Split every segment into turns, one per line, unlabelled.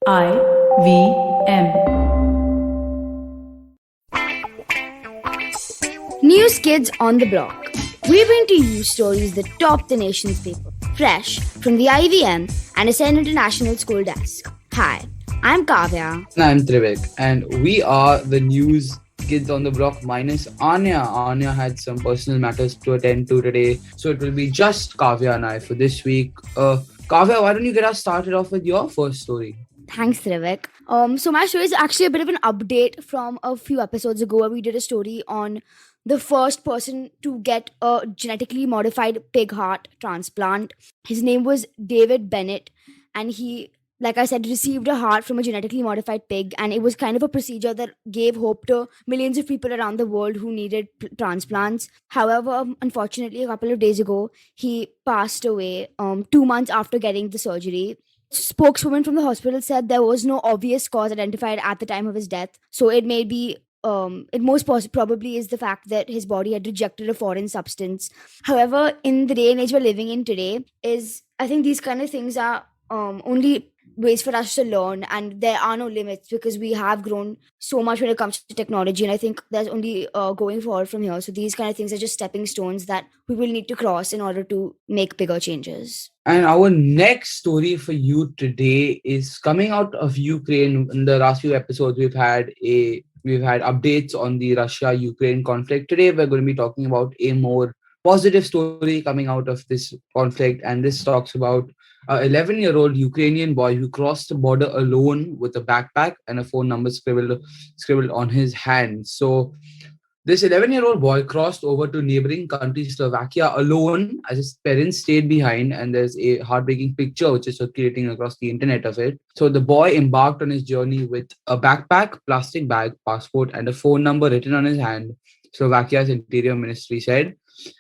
IVM.
News Kids on the Block. We bring to you stories that top the nation's paper, fresh from the IVM and SN International School Desk. Hi, I'm Kavya.
And I'm Trivik, and we are the news kids on the block minus Anya. Anya had some personal matters to attend to today, so it will be just Kavya and I for this week. Kavya, why don't you get us started off with your first story?
Thanks, Trivik. So my story is actually a bit of an update from a few episodes ago where we did a story on the first person to get a genetically modified pig heart transplant. His name was David Bennett, and he, like I said, received a heart from a genetically modified pig, and it was kind of a procedure that gave hope to millions of people around the world who needed transplants. However, unfortunately, a couple of days ago, he passed away 2 months after getting the surgery. Spokeswoman from the hospital said there was no obvious cause identified at the time of his death, so it may be it most probably is the fact that his body had rejected a foreign substance. However, in the day and age we're living in today, I think these kind of things are only ways for us to learn, and there are no limits because we have grown so much when it comes to technology, and I think there's only going forward from here. So these kind of things are just stepping stones that we will need to cross in order to make bigger changes.
And our next story for you today is coming out of Ukraine. In the last few episodes, we've had updates on the Russia-Ukraine conflict. Today, we're going to be talking about a more positive story coming out of this conflict, and this talks about an 11-year-old Ukrainian boy who crossed the border alone with a backpack and a phone number scribbled on his hand. So this 11-year-old boy crossed over to neighboring country Slovakia alone as his parents stayed behind, and there's a heartbreaking picture which is circulating across the internet of it. So the boy embarked on his journey with a backpack, plastic bag, passport, and a phone number written on his hand, Slovakia's interior ministry said.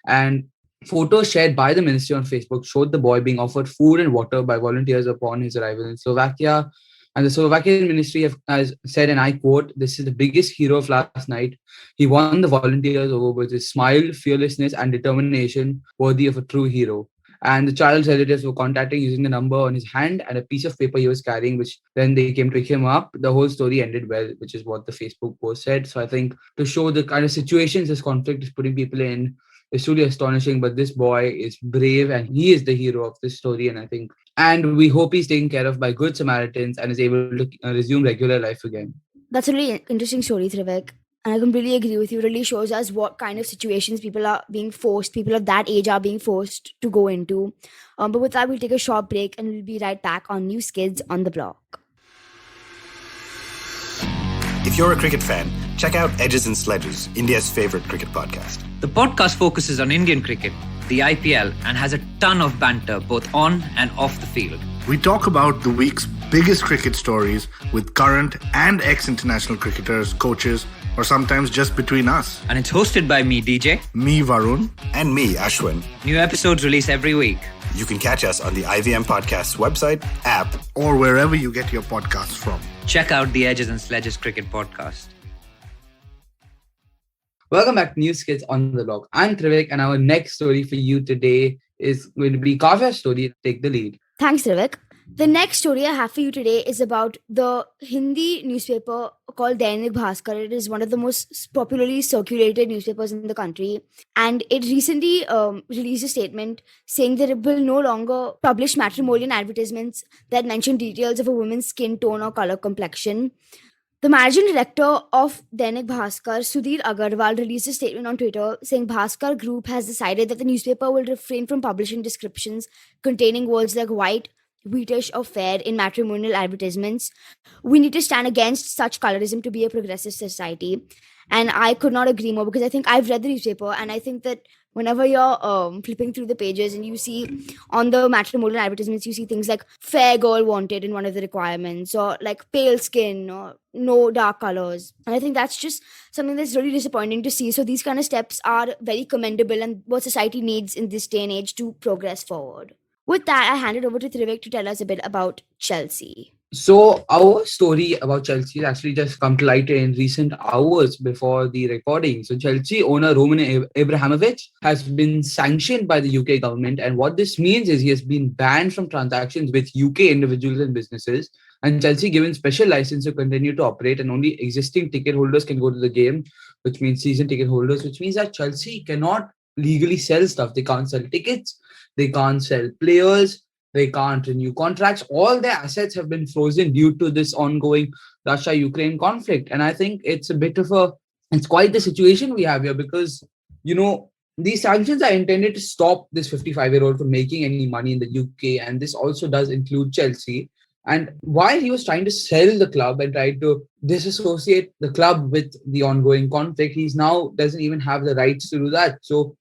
And photos shared by the ministry on Facebook showed the boy being offered food and water by volunteers upon his arrival in Slovakia. And the Slovakian ministry has said, and I quote, "This is the biggest hero of last night. He won the volunteers over with his smile, fearlessness, and determination worthy of a true hero." And the child's relatives were contacting using the number on his hand and a piece of paper he was carrying, which then they came to pick him up. The whole story ended well, which is what the Facebook post said. So I think to show the kind of situations this conflict is putting people in is truly astonishing. But this boy is brave and he is the hero of this story. And we hope he's taken care of by good Samaritans and is able to resume regular life again.
That's a really interesting story, Trivik. And I completely agree with you. It really shows us what kind of situations people of that age are being forced to go into. But with that, we'll take a short break and we'll be right back on News Kids on the Block.
If you're a cricket fan, check out Edges and Sledges, India's favorite cricket podcast.
The podcast focuses on Indian cricket, the IPL, and has a ton of banter both on and off the field.
We talk about the week's biggest cricket stories with current and ex-international cricketers, coaches, or sometimes just between us.
And it's hosted by me, DJ.
Me, Varun.
And me, Ashwin.
New episodes release every week.
You can catch us on the IVM Podcasts website, app,
or wherever you get your podcasts from.
Check out the Edges and Sledges Cricket Podcast.
Welcome back to News Kids on the Block. I'm Trivik, and our next story for you today is going to be Kavya's story. Take the lead.
Thanks, Trivik. The next story I have for you today is about the Hindi newspaper called Genetically Bhaskar. It is one of the most popularly circulated newspapers in the country. And it recently released a statement saying that it will no longer publish matrimonial advertisements that mention details of a woman's skin tone or color complexion. The managing director of Genetically Bhaskar, Sudhir Agarwal, released a statement on Twitter saying Bhaskar Group has decided that the newspaper will refrain from publishing descriptions containing words like white, wheatish, or fair in matrimonial advertisements. We need to stand against such colorism to be a progressive society. And I could not agree more, because I think I've read the newspaper, and I think that whenever you're flipping through the pages and you see on the matrimonial advertisements, you see things like fair girl wanted in one of the requirements, or like pale skin, or no dark colors. And I think that's just something that's really disappointing to see. So these kind of steps are very commendable and what society needs in this day and age to progress forward. With that, I hand it over to Trivik to tell us a bit about Chelsea.
So our story about Chelsea has actually just come to light in recent hours before the recording. So Chelsea owner Roman Abramovich has been sanctioned by the UK government. And what this means is he has been banned from transactions with UK individuals and businesses. And Chelsea given special license to continue to operate, and only existing ticket holders can go to the game, which means season ticket holders, which means that Chelsea cannot legally sell stuff. They can't sell tickets, they can't sell players, they can't renew contracts. All their assets have been frozen due to this ongoing Russia-Ukraine conflict. And I think it's quite the situation we have here, because, you know, these sanctions are intended to stop this 55-year-old from making any money in the UK. And this also does include Chelsea. And while he was trying to sell the club and try to disassociate the club with the ongoing conflict, he's now doesn't even have the rights to do that. So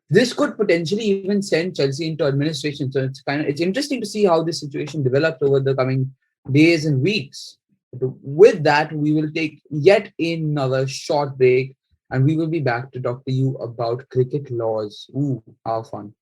this could potentially even send Chelsea into administration. So it's interesting to see how this situation develops over the coming days and weeks. But with that, we will take yet another short break, and we will be back to talk to you about cricket laws. Ooh, how fun!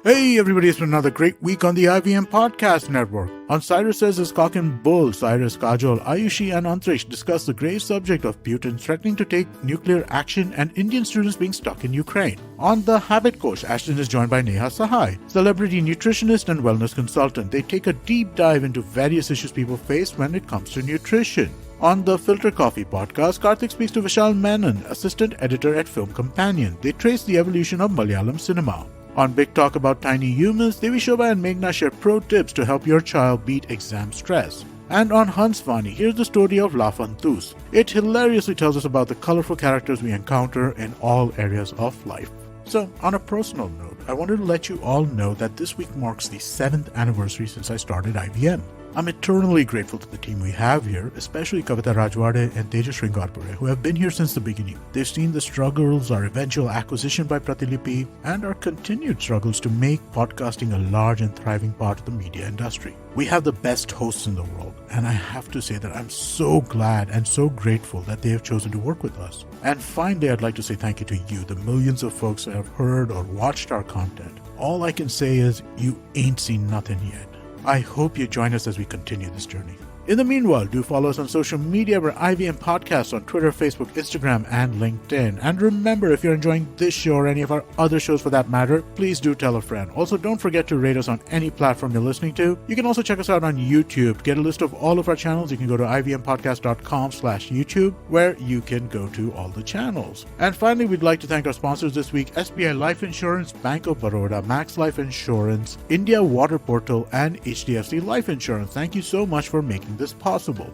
Hey everybody, it's been another great week on the IVM Podcast Network. On Cyrus Says His Cock and Bull, Cyrus, Kajol, Ayushi and Antrish discuss the grave subject of Putin threatening to take nuclear action and Indian students being stuck in Ukraine. On The Habit Coach, Ashton is joined by Neha Sahai, celebrity nutritionist and wellness consultant. They take a deep dive into various issues people face when it comes to nutrition. On the Filter Coffee podcast, Karthik speaks to Vishal Menon, assistant editor at Film Companion. They trace the evolution of Malayalam cinema. On Big Talk About Tiny Humans, Devi Shobha and Meghna share pro tips to help your child beat exam stress. And on Hansvani, here's the story of La Fantus. It hilariously tells us about the colorful characters we encounter in all areas of life. So, on a personal note, I wanted to let you all know that this week marks the 7th anniversary since I started IVM. I'm eternally grateful to the team we have here, especially Kavita Rajwade and Tejas Sringarpure, who have been here since the beginning. They've seen the struggles, our eventual acquisition by Pratilipi, and our continued struggles to make podcasting a large and thriving part of the media industry. We have the best hosts in the world, and I have to say that I'm so glad and so grateful that they have chosen to work with us. And finally, I'd like to say thank you to you, the millions of folks that have heard or watched our content. All I can say is, you ain't seen nothing yet. I hope you join us as we continue this journey. In the meanwhile, do follow us on social media. We're IVM Podcasts on Twitter, Facebook, Instagram, and LinkedIn. And remember, if you're enjoying this show or any of our other shows for that matter, please do tell a friend. Also, don't forget to rate us on any platform you're listening to. You can also check us out on YouTube. To get a list of all of our channels, you can go to ivmpodcast.com/YouTube, where you can go to all the channels. And finally, we'd like to thank our sponsors this week: SBI Life Insurance, Bank of Baroda, Max Life Insurance, India Water Portal, and HDFC Life Insurance. Thank you so much for making this possible.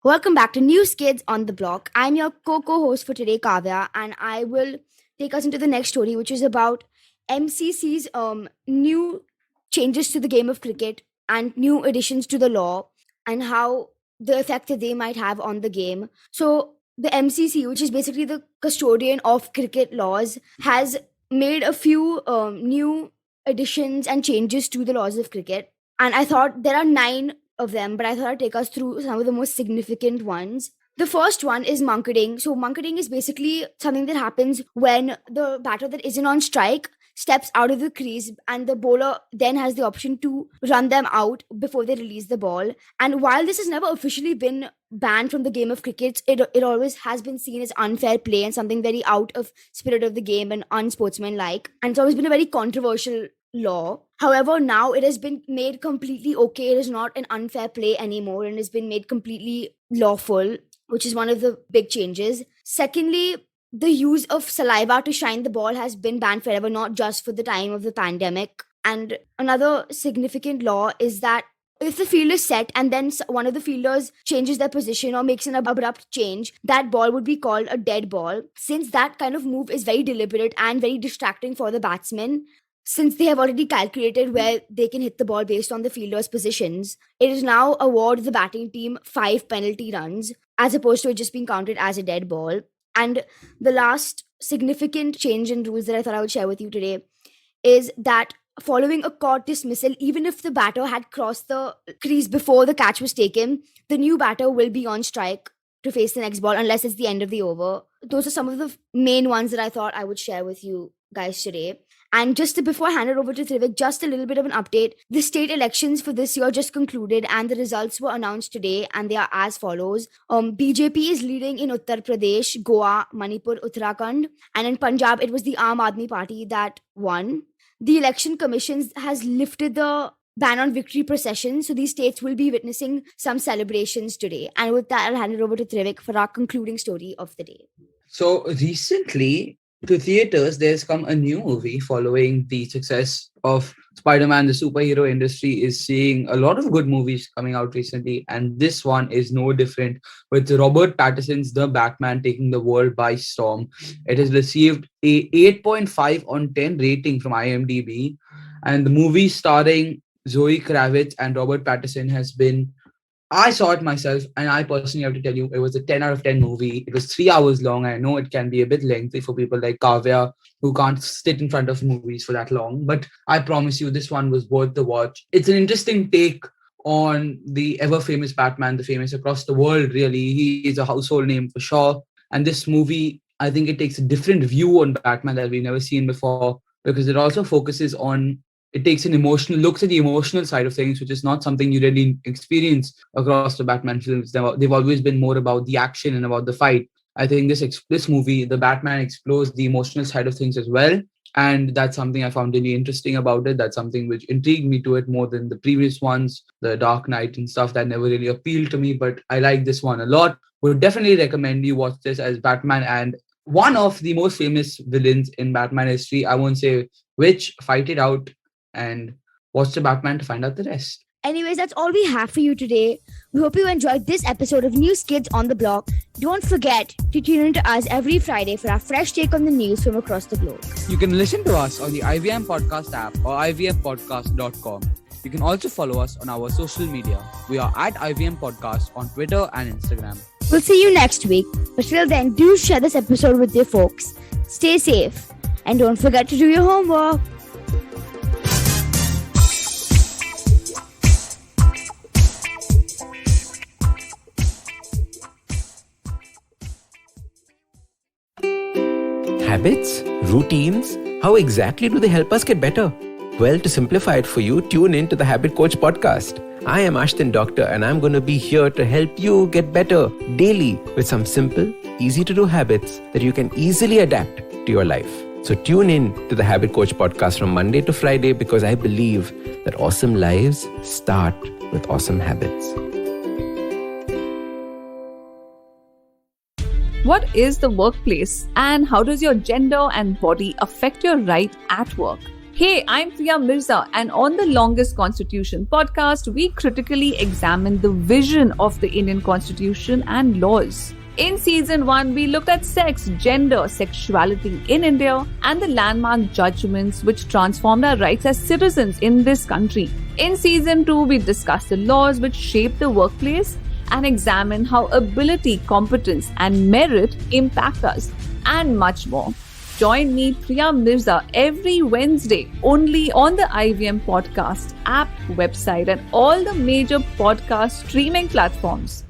Welcome back to News Kids on the Block. I'm your co-host for today, Kavya, and I will take us into the next story, which is about MCC's new changes to the game of cricket and new additions to the law and how the effect that they might have on the game. So the MCC, which is basically the custodian of cricket laws, has made a few new additions and changes to the laws of cricket. And I thought there are 9 of them, but I thought I'd take us through some of the most significant ones. The first one is monketing. So monketing is basically something that happens when the batter that isn't on strike steps out of the crease and the bowler then has the option to run them out before they release the ball. And while this has never officially been banned from the game of cricket, it always has been seen as unfair play and something very out of spirit of the game and unsportsmanlike. And it's always been a very controversial law. However, now it has been made completely okay. It is not an unfair play anymore and has been made completely lawful, which is one of the big changes. Secondly, the use of saliva to shine the ball has been banned forever, not just for the time of the pandemic. And another significant law is that if the field is set and then one of the fielders changes their position or makes an abrupt change, that ball would be called a dead ball. Since that kind of move is very deliberate and very distracting for the batsman, since they have already calculated where they can hit the ball based on the fielder's positions, it is now award the batting team 5 penalty runs as opposed to it just being counted as a dead ball. And the last significant change in rules that I thought I would share with you today is that following a caught dismissal, even if the batter had crossed the crease before the catch was taken, the new batter will be on strike to face the next ball unless it's the end of the over. Those are some of the main ones that I thought I would share with you guys today. And before I hand it over to Trivik, just a little bit of an update. The state elections for this year just concluded and the results were announced today and they are as follows. BJP is leading in Uttar Pradesh, Goa, Manipur, Uttarakhand, and in Punjab it was the Aam Aadmi Party that won. The election commission has lifted the ban on victory processions. So these states will be witnessing some celebrations today. And with that, I'll hand it over to Trivik for our concluding story of the day.
So recently to theaters, there's come a new movie following the success of Spider-Man. The superhero industry is seeing a lot of good movies coming out recently, and this one is no different, with Robert Pattinson's The Batman taking the world by storm. It has received a 8.5 on 10 rating from IMDb, and the movie starring Zoe Kravitz and Robert Pattinson has been, I saw it myself, and I personally have to tell you, it was a 10 out of 10 movie. It was 3 hours long. I know it can be a bit lengthy for people like Kavya who can't sit in front of movies for that long, but I promise you, this one was worth the watch. It's an interesting take on the ever famous Batman, the famous across the world, really. He is a household name for sure. And this movie, I think it takes a different view on Batman that we've never seen before, because it also focuses on, it takes an emotional, looks at the emotional side of things, which is not something you really experience across the Batman films. They've always been more about the action and about the fight. I think this movie, The Batman, explores the emotional side of things as well. And that's something I found really interesting about it. That's something which intrigued me to it more than the previous ones, the Dark Knight and stuff that never really appealed to me. But I like this one a lot. Would definitely recommend you watch this, as Batman and one of the most famous villains in Batman history, I won't say which, fight it out and watch the Batman to find out the rest.
Anyways, that's all we have for you today. We hope you enjoyed this episode of News Kids on the Block. Don't forget to tune in to us every Friday for our fresh take on the news from across the globe.
You can listen to us on the IVM Podcast app or ivmpodcast.com. You can also follow us on our social media. We are at IVM Podcast on Twitter and Instagram.
We'll see you next week. But till then, do share this episode with your folks. Stay safe. And don't forget to do your homework.
Habits? Routines? How exactly do they help us get better? Well, to simplify it for you, tune in to the Habit Coach podcast. I am Ashton Doctor, and I'm going to be here to help you get better daily with some simple, easy to do habits that you can easily adapt to your life. So tune in to the Habit Coach podcast from Monday to Friday, because I believe that awesome lives start with awesome habits.
What is the workplace, and how does your gender and body affect your right at work? Hey, I'm Priya Mirza, and on the Longest Constitution podcast, we critically examine the vision of the Indian Constitution and laws. In season 1, we looked at sex, gender, sexuality in India, and the landmark judgments which transformed our rights as citizens in this country. In season 2, we discussed the laws which shape the workplace and examine how ability, competence, and merit impact us, and much more. Join me, Priya Mirza, every Wednesday only on the IVM Podcast app, website, and all the major podcast streaming platforms.